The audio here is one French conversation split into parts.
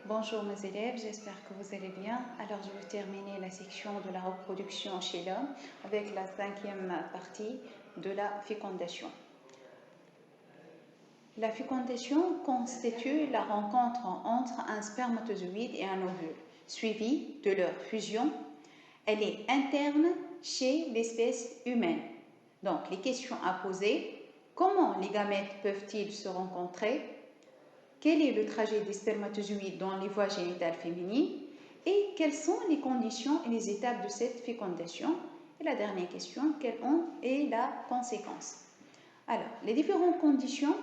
Bonjour mes élèves, j'espère que vous allez bien. Alors je vais terminer la section de la reproduction chez l'homme avec la cinquième partie de la fécondation. La fécondation constitue la rencontre entre un spermatozoïde et un ovule, suivie de leur fusion. Elle est interne chez l'espèce humaine. Donc les questions à poser: comment les gamètes peuvent-ils se rencontrer? Quel est le trajet des spermatozoïdes dans les voies génitales féminines? Et quelles sont les conditions et les étapes de cette fécondation? Et la dernière question, quelle est la conséquence? Alors, les différentes conditions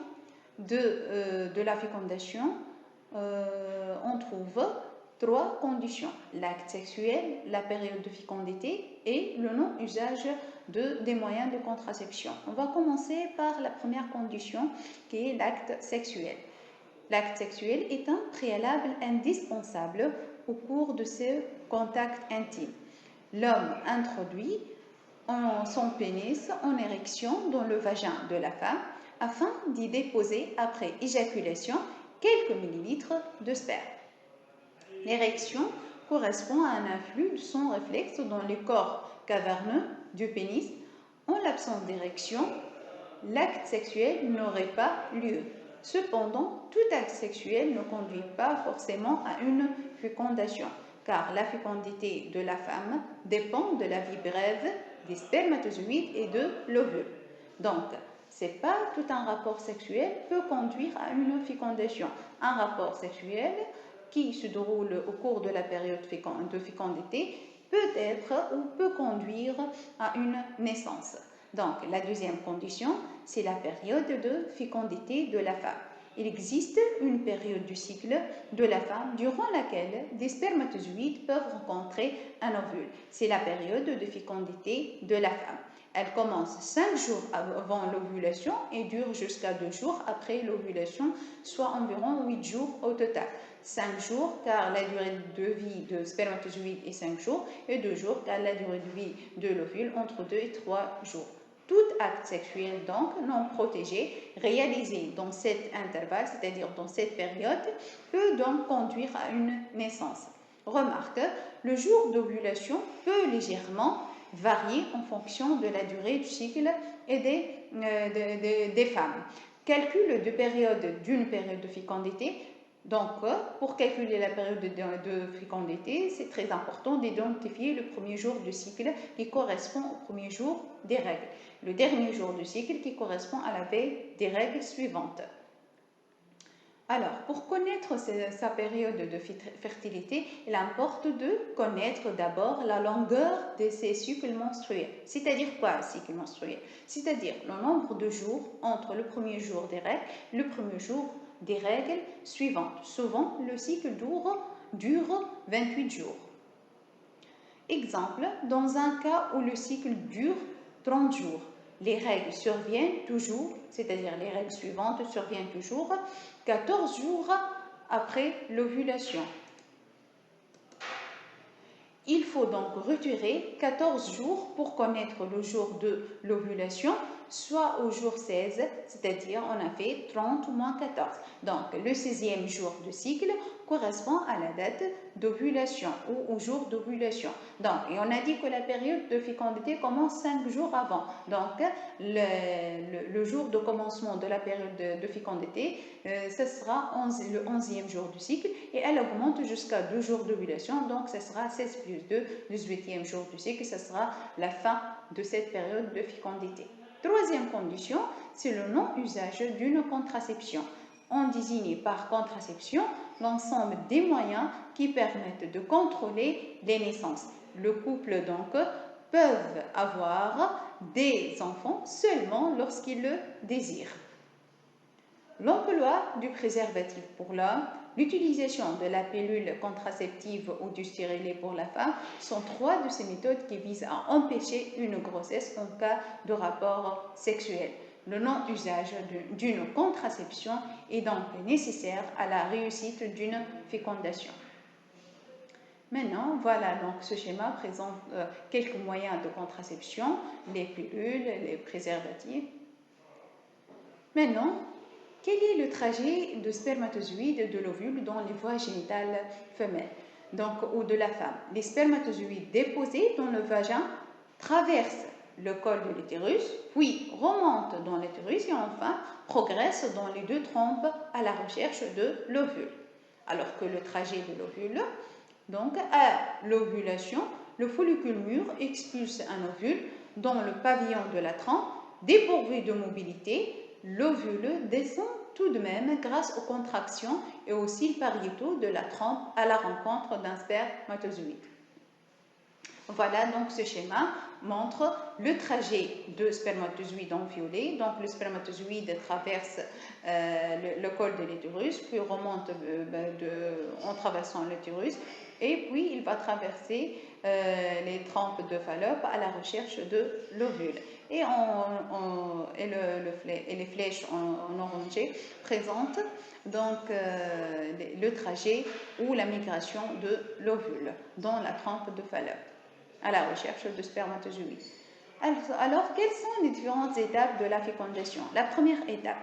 de la fécondation, on trouve trois conditions: l'acte sexuel, la période de fécondité et le non-usage des moyens de contraception. On va commencer par la première condition qui est l'acte sexuel. L'acte sexuel est un préalable indispensable au cours de ce contact intime. L'homme introduit son pénis en érection dans le vagin de la femme afin d'y déposer, après éjaculation, quelques millilitres de sperme. L'érection correspond à un influx de sang réflexe dans le corps caverneux du pénis. En l'absence d'érection, l'acte sexuel n'aurait pas lieu. Cependant, tout acte sexuel ne conduit pas forcément à une fécondation, car la fécondité de la femme dépend de la vie brève des spermatozoïdes et de l'ovule. Donc, c'est pas tout un rapport sexuel peut conduire à une fécondation. Un rapport sexuel qui se déroule au cours de la période de fécondité peut être ou peut conduire à une naissance. Donc, la deuxième condition, c'est la période de fécondité de la femme. Il existe une période du cycle de la femme durant laquelle des spermatozoïdes peuvent rencontrer un ovule. C'est la période de fécondité de la femme. Elle commence 5 jours avant l'ovulation et dure jusqu'à 2 jours après l'ovulation, soit environ 8 jours au total. 5 jours car la durée de vie de spermatozoïde est 5 jours et 2 jours car la durée de vie de l'ovule entre 2 et 3 jours. Tout acte sexuel donc non protégé réalisé dans cet intervalle, c'est-à-dire dans cette période, peut donc conduire à une naissance. Remarque, le jour d'ovulation peut légèrement varier en fonction de la durée du cycle et des femmes. Calcul d'une période de fécondité. Donc, pour calculer la période de fécondité, c'est très important d'identifier le premier jour du cycle qui correspond au premier jour des règles, le dernier jour du cycle qui correspond à la veille des règles suivantes. Alors, pour connaître sa période de fertilité, il importe de connaître d'abord la longueur de ses cycles menstruels. C'est-à-dire quoi, cycle menstruel? C'est-à-dire le nombre de jours entre le premier jour des règles et le premier jour des règles suivantes. Souvent, le cycle dure 28 jours. Exemple, dans un cas où le cycle dure 30 jours, les règles surviennent toujours, c'est-à-dire les règles suivantes surviennent toujours 14 jours après l'ovulation. Il faut donc retirer 14 jours pour connaître le jour de l'ovulation, soit au jour 16, c'est-à-dire on a fait 30 moins 14. Donc le 16e jour de cycle correspond à la date d'ovulation ou au jour d'ovulation. Donc, et on a dit que la période de fécondité commence 5 jours avant. Donc le jour de commencement de la période de fécondité, ce sera le 11e jour du cycle et elle augmente jusqu'à 2 jours d'ovulation. Donc ce sera 16 plus 2, 18e jour du cycle, ce sera la fin de cette période de fécondité. Troisième condition, c'est le non-usage d'une contraception. On désigne par contraception l'ensemble des moyens qui permettent de contrôler les naissances. Le couple donc peuvent avoir des enfants seulement lorsqu'ils le désirent. L'emploi du préservatif pour l'homme, l'utilisation de la pilule contraceptive ou du stérilet pour la femme sont trois de ces méthodes qui visent à empêcher une grossesse en cas de rapport sexuel. Le non-usage d'une contraception est donc nécessaire à la réussite d'une fécondation. Maintenant, voilà, donc ce schéma présente quelques moyens de contraception, les pilules, les préservatifs. Maintenant, quel est le trajet de spermatozoïde de l'ovule dans les voies génitales femelles, donc, ou de la femme? Les spermatozoïdes déposés dans le vagin traversent le col de l'utérus, puis remontent dans l'utérus et enfin progressent dans les deux trompes à la recherche de l'ovule. Alors que le trajet de l'ovule, donc à l'ovulation, le follicule mûr expulse un ovule dans le pavillon de la trompe. Dépourvu de mobilité, l'ovule descend tout de même grâce aux contractions et aux cils pariétaux de la trompe à la rencontre d'un spermatozoïde. Voilà, donc ce schéma montre le trajet de spermatozoïde en violet. Donc le spermatozoïde traverse le col de l'utérus, puis remonte en traversant l'utérus, et puis il va traverser les trompes de Fallope à la recherche de l'ovule. Et, les flèches en orangé présentent donc le trajet ou la migration de l'ovule dans la trompe de Fallope à la recherche de spermatozoïdes. Alors, quelles sont les différentes étapes de la fécondation? La première étape,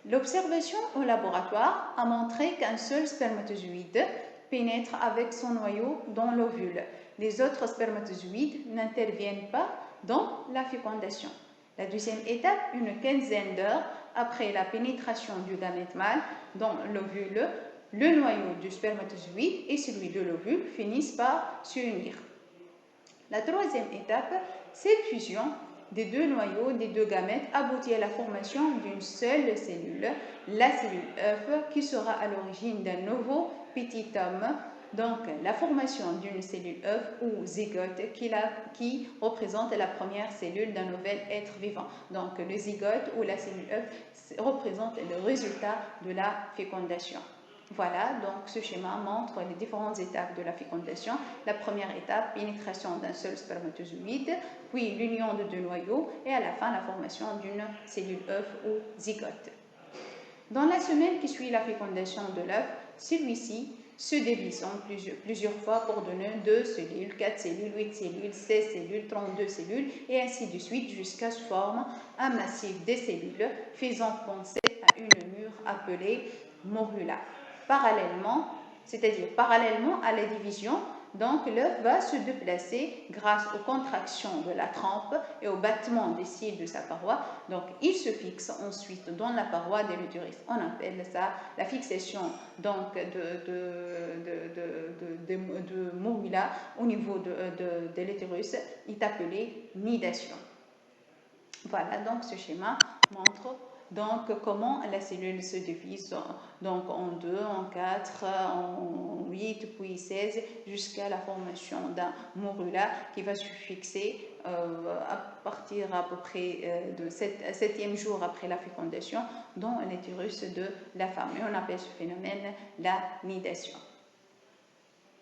l'observation au laboratoire a montré qu'un seul spermatozoïde pénètre avec son noyau dans l'ovule. Les autres spermatozoïdes n'interviennent pas dans la fécondation. La deuxième étape, une quinzaine d'heures après la pénétration du gamète mâle dans l'ovule, le noyau du spermatozoïde et celui de l'ovule finissent par s'unir. La troisième étape, cette fusion des deux noyaux des deux gamètes aboutit à la formation d'une seule cellule, la cellule œuf, qui sera à l'origine d'un nouveau petit homme. Donc, la formation d'une cellule œuf ou zygote qui représente la première cellule d'un nouvel être vivant. Donc, le zygote ou la cellule œuf représente le résultat de la fécondation. Voilà, donc ce schéma montre les différentes étapes de la fécondation. La première étape, pénétration d'un seul spermatozoïde, puis l'union de deux noyaux et à la fin la formation d'une cellule œuf ou zygote. Dans la semaine qui suit la fécondation de l'œuf, celui-ci se divise en plusieurs fois pour donner 2 cellules, 4 cellules, 8 cellules, 16 cellules, 32 cellules et ainsi de suite jusqu'à se former un massif des cellules faisant penser à une mûre appelée morula. Parallèlement à la division, donc l'œuf va se déplacer grâce aux contractions de la trompe et au battement des cils de sa paroi. Donc il se fixe ensuite dans la paroi de l'utérus. On appelle ça la fixation donc de morula au niveau de l'utérus est appelée nidation. Voilà, donc ce schéma montre donc comment la cellule se divise donc en 2, en 4, en 8, puis 16, jusqu'à la formation d'un morula qui va se fixer à partir à peu près de 7e jour après la fécondation dans l'utérus de la femme. Et on appelle ce phénomène la nidation.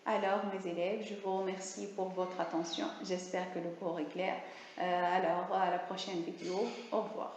Alors, mes élèves, je vous remercie pour votre attention. J'espère que le cours est clair. Alors, à la prochaine vidéo. Au revoir.